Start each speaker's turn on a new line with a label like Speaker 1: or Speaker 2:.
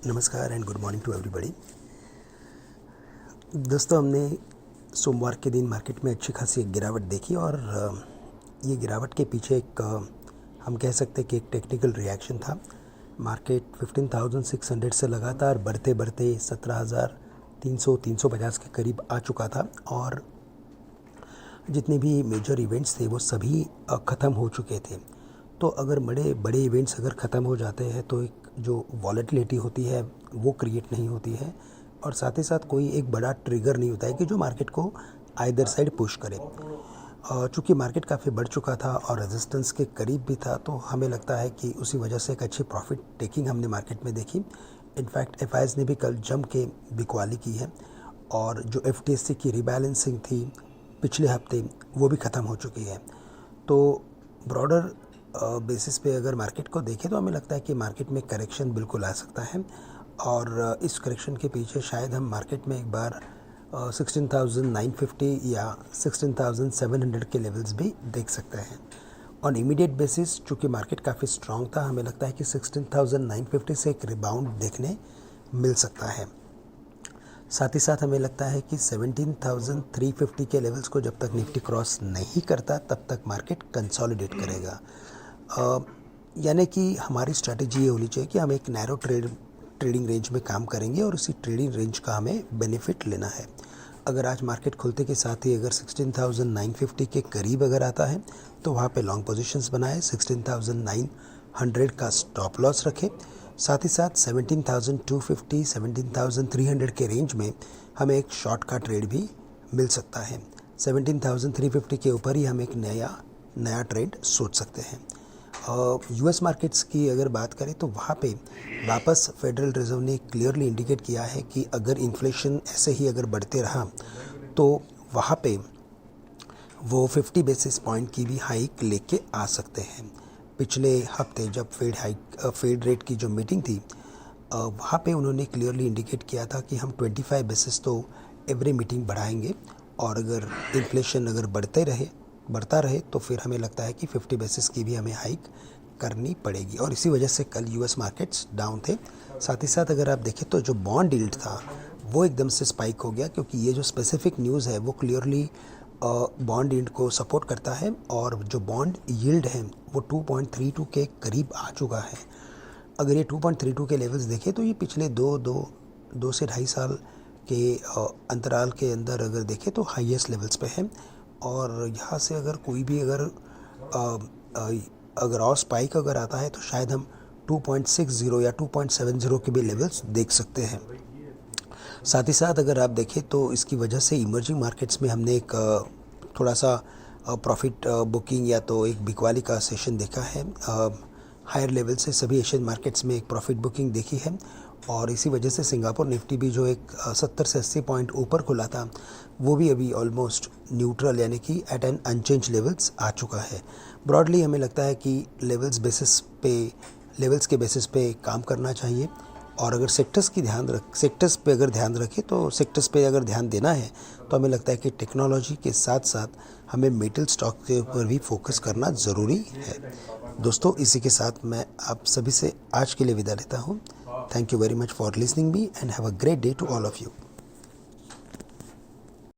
Speaker 1: नमस्कार and good morning to everybody. दोस्तों, हमने सोमवार के दिन मार्केट में अच्छी खासी एक गिरावट देखी और ये गिरावट के पीछे एक हम कह सकते हैं कि एक टेक्निकल रिएक्शन था। मार्केट 15,600 से लगातार बढ़ते बढ़ते 17,300-350 के करीब आ चुका था और जितने भी मेजर इवेंट्स थे वो सभी ख़त्म हो चुके थे। तो अगर बड़े इवेंट्स अगर ख़त्म हो जाते हैं तो एक जो वॉलेटिलिटी होती है वो क्रिएट नहीं होती है और साथ ही साथ कोई एक बड़ा ट्रिगर नहीं होता है कि जो मार्केट को आइदर साइड पुश करे। चूँकि मार्केट काफ़ी बढ़ चुका था और रेजिस्टेंस के करीब भी था, तो हमें लगता है कि उसी वजह से एक अच्छी प्रॉफिट टेकिंग हमने मार्केट में देखी। इनफैक्ट एफआईआईज़ ने भी कल जम के बिकवाली की है और जो एफटीएससी की रिबैलेंसिंग थी पिछले हफ्ते वो भी ख़त्म हो चुकी है। तो ब्रॉडर बेसिस पे अगर मार्केट को देखें तो हमें लगता है कि मार्केट में करेक्शन बिल्कुल आ सकता है और इस करेक्शन के पीछे शायद हम मार्केट में एक बार 16,950 या 16,700 के लेवल्स भी देख सकते हैं। ऑन इमीडिएट बेसिस चूँकि मार्केट काफ़ी स्ट्रॉन्ग था, हमें लगता है कि 16,950 से एक रिबाउंड देखने मिल सकता है। साथ ही साथ हमें लगता है कि 17,350 के लेवल्स को जब तक निफ्टी क्रॉस नहीं करता तब तक मार्केट कंसोलिडेट करेगा। यानी कि हमारी स्ट्रैटेजी ये होनी चाहिए कि हम एक नैरो ट्रेडिंग रेंज में काम करेंगे और उसी ट्रेडिंग रेंज का हमें बेनिफिट लेना है। अगर आज मार्केट खुलते के साथ ही अगर 16,950 के करीब अगर आता है तो वहाँ पे लॉन्ग पोजीशंस बनाए, 16,900 का स्टॉप लॉस रखें। साथ ही साथ 17,250, 17,300 के रेंज में हमें एक शॉर्ट का ट्रेड भी मिल सकता है। 17,350 के ऊपर ही हम एक नया ट्रेड सोच सकते हैं। यूएस मार्केट्स की अगर बात करें तो वहाँ पे वापस फेडरल रिजर्व ने क्लियरली इंडिकेट किया है कि अगर इन्फ्लेशन ऐसे ही अगर बढ़ते रहा तो वहाँ पे वो 50 बेसिस पॉइंट की भी हाइक लेके आ सकते हैं। पिछले हफ्ते जब फेड रेट की जो मीटिंग थी वहाँ पे उन्होंने क्लियरली इंडिकेट किया था कि हम 25 बेसिस तो एवरी मीटिंग बढ़ाएंगे और अगर इन्फ्लेशन अगर बढ़ता रहे तो फिर हमें लगता है कि 50 बेसिस की भी हमें हाइक करनी पड़ेगी और इसी वजह से कल यूएस मार्केट्स डाउन थे। साथ ही साथ अगर आप देखें तो जो बॉन्ड यील्ड था वो एकदम से स्पाइक हो गया, क्योंकि ये जो स्पेसिफिक न्यूज़ है वो क्लियरली बॉन्ड यील्ड को सपोर्ट करता है और जो बॉन्ड यील्ड है वो 2.32 के करीब आ चुका है। अगर ये 2.32 के लेवल्स देखें तो ये पिछले दो से ढाई साल के अंतराल के अंदर अगर देखें तो हाईएस्ट लेवल्स पे है और यहाँ से अगर कोई भी अगर और स्पाइक अगर आता है तो शायद हम 2.60 या 2.70 के भी लेवल्स देख सकते हैं। साथ ही साथ अगर आप देखें तो इसकी वजह से इमर्जिंग मार्केट्स में हमने एक थोड़ा सा प्रॉफिट बुकिंग या तो एक बिकवाली का सेशन देखा है। हायर लेवल से सभी एशियन मार्केट्स में एक प्रॉफिट बुकिंग देखी है और इसी वजह से सिंगापुर निफ्टी भी जो एक 70 से 80 पॉइंट ऊपर खुला था वो भी अभी ऑलमोस्ट न्यूट्रल यानी कि एट एन अनचेंज लेवल्स आ चुका है। ब्रॉडली हमें लगता है कि लेवल्स के बेसिस पे काम करना चाहिए और अगर सेक्टर्स पे अगर ध्यान रखें तो सेक्टर्स पे अगर ध्यान देना है तो हमें लगता है कि टेक्नोलॉजी के साथ साथ हमें मेटल स्टॉक के ऊपर भी फोकस करना ज़रूरी है। दोस्तों, इसी के साथ मैं आप सभी से आज के लिए विदा लेता हूँ। Thank you very much for listening me and have a great day to all of you.